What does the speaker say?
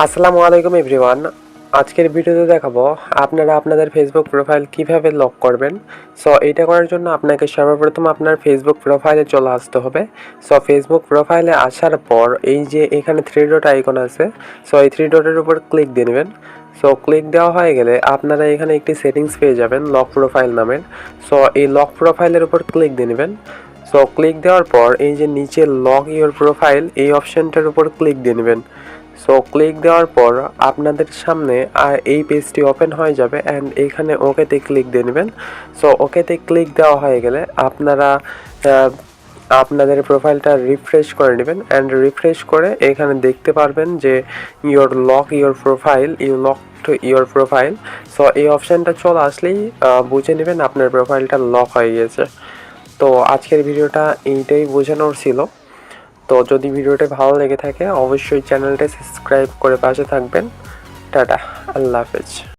আসসালামু আলাইকুম এভরিওয়ান। আজকের ভিডিওতে দেখাবো আপনারা আপনাদের ফেসবুক প্রোফাইল কিভাবে লক করবেন। সো এইটা করার জন্য আপনাকে সর্বপ্রথম আপনার ফেসবুক প্রোফাইলে চলে আসতে হবে। সো ফেসবুক প্রোফাইলে আসার পর এই যে এখানে থ্রি ডট আইকন আছে, সো এই থ্রি ডটের উপর ক্লিক দিয়ে নেবেন। সো ক্লিক দেওয়া হয়ে গেলে আপনারা এখানে একটি সেটিংস পেয়ে যাবেন লক প্রোফাইল নামের। সো এই লক প্রোফাইলের উপর ক্লিক দিয়ে নেবেন। সো ক্লিক দেওয়ার পর এই যে নিচে লক ইওর প্রোফাইল এই অপশানটার উপর ক্লিক দিয়ে নেবেন। সো ক্লিক দেওয়ার পর আপনাদের সামনে এই পেজটি ওপেন হয়ে যাবে অ্যান্ড এইখানে ওকেতে ক্লিক দিয়ে নেবেন। সো ওকেতে ক্লিক দেওয়া হয়ে গেলে আপনারা আপনাদের প্রোফাইলটা রিফ্রেশ করে নেবেন অ্যান্ড রিফ্রেশ করে এখানে দেখতে পারবেন যে your lock your profile lock to your profile. So এই অপশানটা চলে আসলেই বুঝে নেবেন আপনার প্রোফাইলটা লক হয়ে গিয়েছে। তো আজকের ভিডিওটা এইটাই বোঝানোর ছিল। তো যদি ভিডিওটা ভালো লেগে থাকে অবশ্যই চ্যানেলটা সাবস্ক্রাইব করে পাশে থাকবেন। টাটা, আল্লাহ হাফেজ।